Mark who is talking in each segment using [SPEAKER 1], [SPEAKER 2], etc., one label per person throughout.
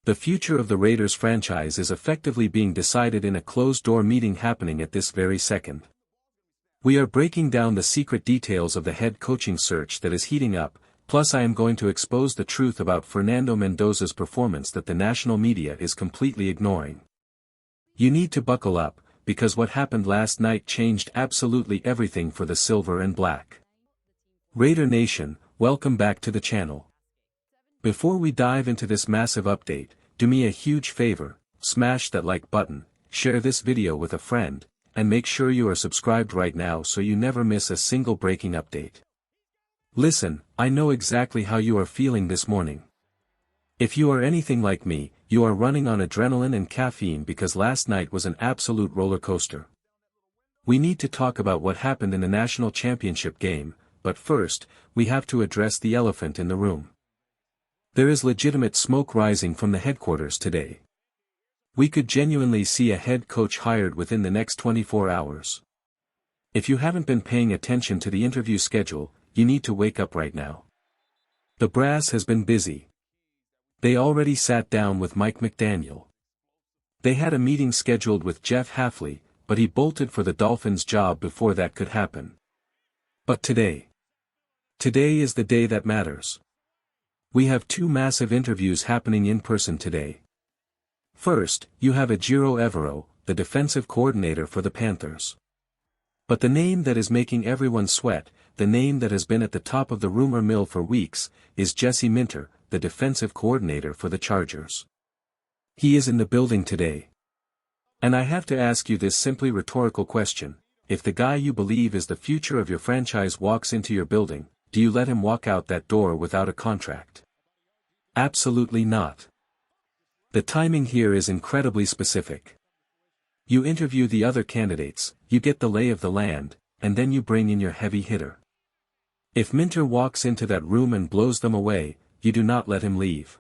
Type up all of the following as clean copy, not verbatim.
[SPEAKER 1] The future of the Raiders franchise is effectively being decided in a closed-door meeting happening at this very second. We are breaking down the secret details of the head coaching search that is heating up, plus I am going to expose the truth about Fernando Mendoza's performance that the national media is completely ignoring. You need to buckle up, because what happened last night changed absolutely everything for the Silver and Black. Raider Nation, welcome back to the channel. Before we dive into this massive update, do me a huge favor, smash that like button, share this video with a friend, and make sure you are subscribed right now so you never miss a single breaking update. Listen, I know exactly how you are feeling this morning. If you are anything like me, you are running on adrenaline and caffeine because last night was an absolute roller coaster. We need to talk about what happened in the national championship game, but first, we have to address the elephant in the room. There is legitimate smoke rising from the headquarters today. We could genuinely see a head coach hired within the next 24 hours. If you haven't been paying attention to the interview schedule, you need to wake up right now. The brass has been busy. They already sat down with Mike McDaniel. They had a meeting scheduled with Jeff Hafley, but he bolted for the Dolphins job before that could happen. But today is the day that matters. We have two massive interviews happening in person today. First, you have Ejiro Evero, the defensive coordinator for the Panthers. But the name that is making everyone sweat, the name that has been at the top of the rumor mill for weeks, is Jesse Minter, the defensive coordinator for the Chargers. He is in the building today. And I have to ask you this simply rhetorical question: if the guy you believe is the future of your franchise walks into your building, do you let him walk out that door without a contract? Absolutely not. The timing here is incredibly specific. You interview the other candidates, you get the lay of the land, and then you bring in your heavy hitter. If Minter walks into that room and blows them away, you do not let him leave.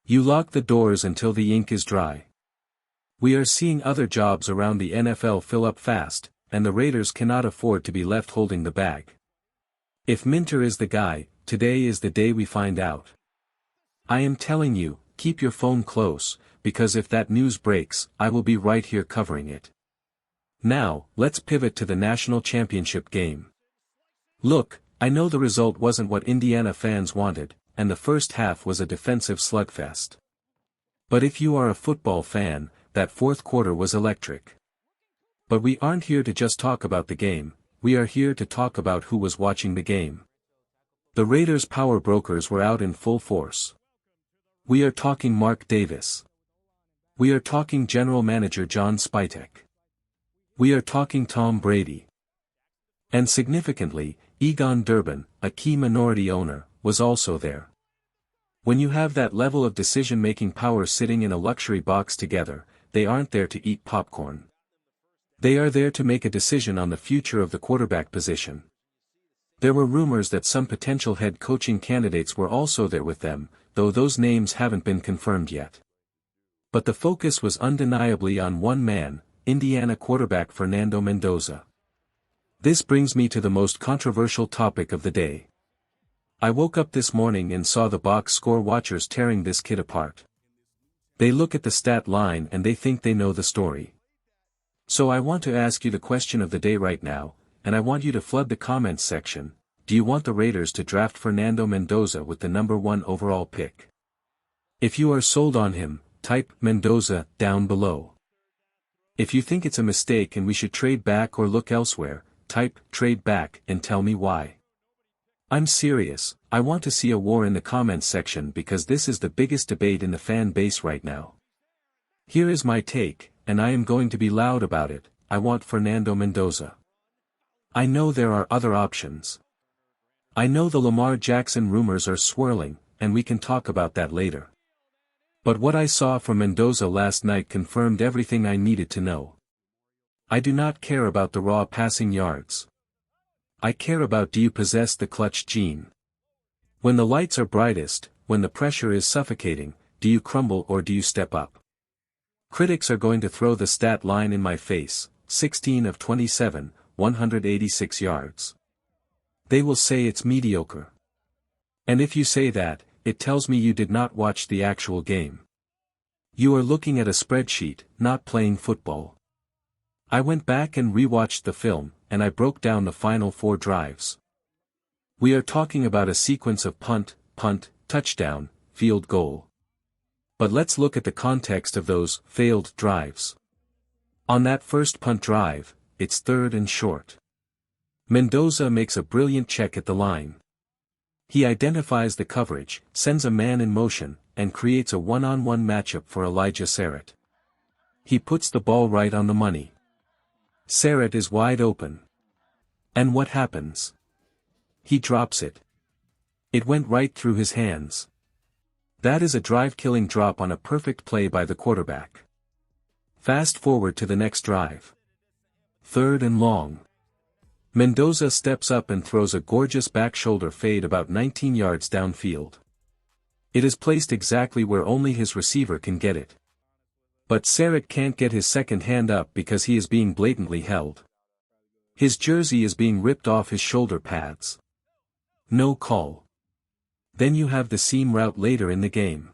[SPEAKER 1] You lock the doors until the ink is dry. We are seeing other jobs around the NFL fill up fast, and the Raiders cannot afford to be left holding the bag. If Minter is the guy, today is the day we find out. I am telling you, keep your phone close, because if that news breaks, I will be right here covering it. Now, let's pivot to the national championship game. Look, I know the result wasn't what Indiana fans wanted, and the first half was a defensive slugfest. But if you are a football fan, that fourth quarter was electric. But we aren't here to just talk about the game, we are here to talk about who was watching the game. The Raiders' power brokers were out in full force. We are talking Mark Davis. We are talking General Manager John Spytek. We are talking Tom Brady. And significantly, Egon Durbin, a key minority owner, was also there. When you have that level of decision-making power sitting in a luxury box together, they aren't there to eat popcorn. They are there to make a decision on the future of the quarterback position. There were rumors that some potential head coaching candidates were also there with them, though those names haven't been confirmed yet. But the focus was undeniably on one man, Indiana quarterback Fernando Mendoza. This brings me to the most controversial topic of the day. I woke up this morning and saw the box score watchers tearing this kid apart. They look at the stat line and they think they know the story. So I want to ask you the question of the day right now, and I want you to flood the comments section. Do you want the Raiders to draft Fernando Mendoza with the number 1 overall pick? If you are sold on him, type Mendoza down below. If you think it's a mistake and we should trade back or look elsewhere, type trade back and tell me why. I'm serious, I want to see a war in the comments section because this is the biggest debate in the fan base right now. Here is my take, and I am going to be loud about it. I want Fernando Mendoza. I know there are other options. I know the Lamar Jackson rumors are swirling, and we can talk about that later. But what I saw from Mendoza last night confirmed everything I needed to know. I do not care about the raw passing yards. I care about, do you possess the clutch gene? When the lights are brightest, when the pressure is suffocating, do you crumble or do you step up? Critics are going to throw the stat line in my face, 16 of 27, 186 yards. They will say it's mediocre. And if you say that, it tells me you did not watch the actual game. You are looking at a spreadsheet, not playing football. I went back and rewatched the film, and I broke down the final 4 drives. We are talking about a sequence of punt, touchdown, field goal. But let's look at the context of those failed drives. On that first punt drive, it's 3rd and short. Mendoza makes a brilliant check at the line. He identifies the coverage, sends a man in motion, and creates a one-on-one matchup for Elijah Sarrett. He puts the ball right on the money. Sarrett is wide open. And what happens? He drops it. It went right through his hands. That is a drive-killing drop on a perfect play by the quarterback. Fast forward to the next drive. 3rd and long. Mendoza steps up and throws a gorgeous back shoulder fade about 19 yards downfield. It is placed exactly where only his receiver can get it. But Sarrett can't get his second hand up because he is being blatantly held. His jersey is being ripped off his shoulder pads. No call. Then you have the seam route later in the game.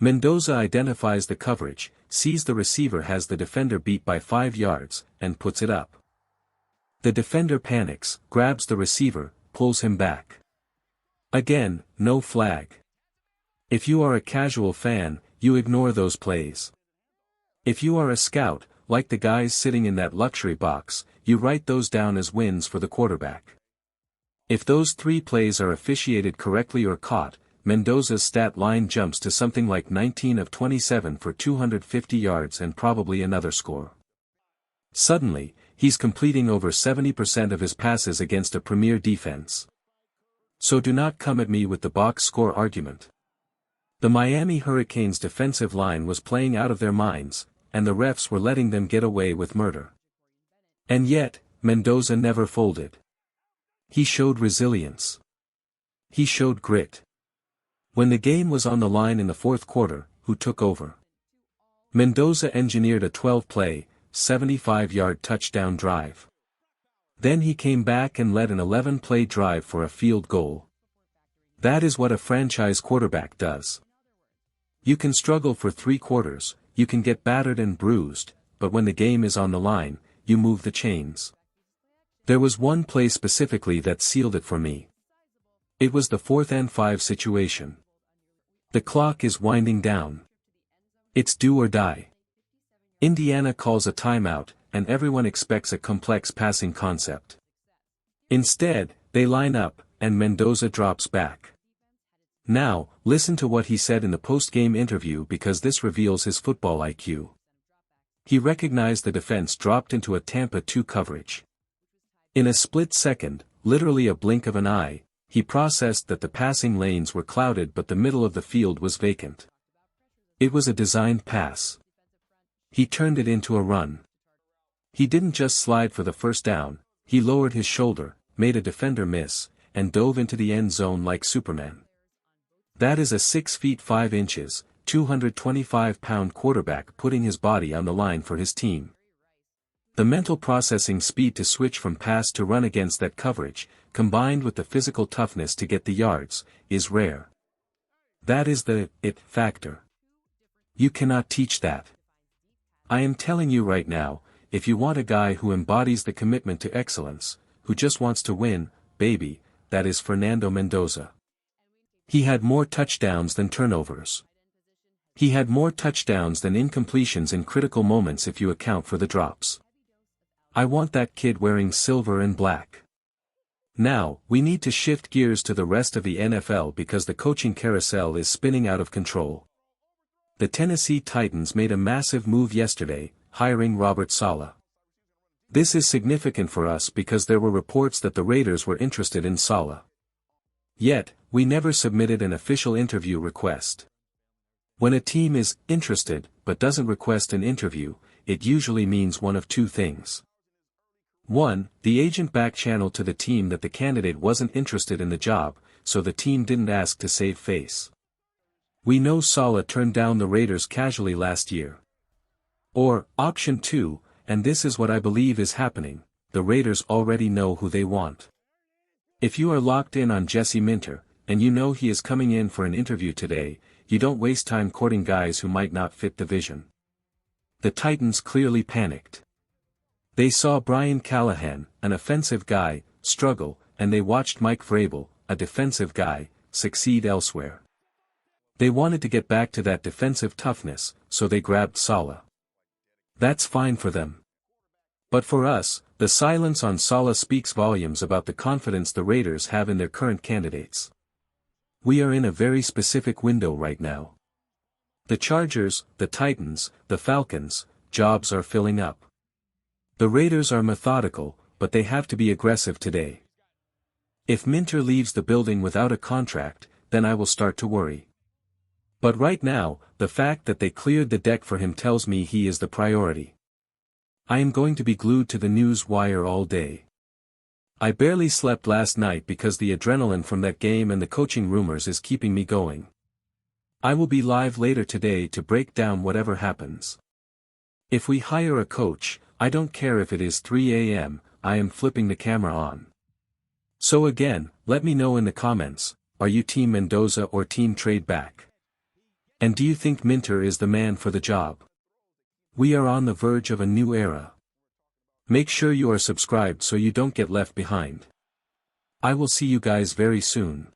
[SPEAKER 1] Mendoza identifies the coverage, sees the receiver has the defender beat by 5 yards, and puts it up. The defender panics, grabs the receiver, pulls him back. Again, no flag. If you are a casual fan, you ignore those plays. If you are a scout, like the guys sitting in that luxury box, you write those down as wins for the quarterback. If those 3 plays are officiated correctly or caught, Mendoza's stat line jumps to something like 19 of 27 for 250 yards and probably another score. Suddenly, he's completing over 70% of his passes against a premier defense. So do not come at me with the box score argument. The Miami Hurricanes' defensive line was playing out of their minds, and the refs were letting them get away with murder. And yet, Mendoza never folded. He showed resilience. He showed grit. When the game was on the line in the 4th quarter, who took over? Mendoza engineered a 12-play, 75-yard touchdown drive. Then he came back and led an 11-play drive for a field goal. That is what a franchise quarterback does. You can struggle for 3 quarters, you can get battered and bruised, but when the game is on the line, you move the chains. There was one play specifically that sealed it for me. It was the 4th and 5 situation. The clock is winding down. It's do or die. Indiana calls a timeout, and everyone expects a complex passing concept. Instead, they line up, and Mendoza drops back. Now, listen to what he said in the post-game interview because this reveals his football IQ. He recognized the defense dropped into a Tampa 2 coverage. In a split second, literally a blink of an eye, he processed that the passing lanes were clouded but the middle of the field was vacant. It was a designed pass. He turned it into a run. He didn't just slide for the first down, he lowered his shoulder, made a defender miss, and dove into the end zone like Superman. That is a 6 feet 5 inches, 225-pound quarterback putting his body on the line for his team. The mental processing speed to switch from pass to run against that coverage, combined with the physical toughness to get the yards, is rare. That is the it factor. You cannot teach that. I am telling you right now, if you want a guy who embodies the commitment to excellence, who just wants to win, baby, that is Fernando Mendoza. He had more touchdowns than turnovers. He had more touchdowns than incompletions in critical moments if you account for the drops. I want that kid wearing silver and black. Now, we need to shift gears to the rest of the NFL because the coaching carousel is spinning out of control. The Tennessee Titans made a massive move yesterday, hiring Robert Saleh. This is significant for us because there were reports that the Raiders were interested in Saleh. Yet, we never submitted an official interview request. When a team is interested but doesn't request an interview, it usually means one of 2 things. 1. The agent back-channeled to the team that the candidate wasn't interested in the job, so the team didn't ask to save face. We know Saleh turned down the Raiders casually last year. Or, option 2, and this is what I believe is happening, the Raiders already know who they want. If you are locked in on Jesse Minter, and you know he is coming in for an interview today, you don't waste time courting guys who might not fit the vision. The Titans clearly panicked. They saw Brian Callahan, an offensive guy, struggle, and they watched Mike Vrabel, a defensive guy, succeed elsewhere. They wanted to get back to that defensive toughness, so they grabbed Saleh. That's fine for them. But for us, the silence on Saleh speaks volumes about the confidence the Raiders have in their current candidates. We are in a very specific window right now. The Chargers, the Titans, the Falcons, jobs are filling up. The Raiders are methodical, but they have to be aggressive today. If Minter leaves the building without a contract, then I will start to worry. But right now, the fact that they cleared the deck for him tells me he is the priority. I am going to be glued to the news wire all day. I barely slept last night because the adrenaline from that game and the coaching rumors is keeping me going. I will be live later today to break down whatever happens. If we hire a coach, I don't care if it is 3 a.m., I am flipping the camera on. So again, let me know in the comments, are you Team Mendoza or Team Trade Back? And do you think Minter is the man for the job? We are on the verge of a new era. Make sure you are subscribed so you don't get left behind. I will see you guys very soon.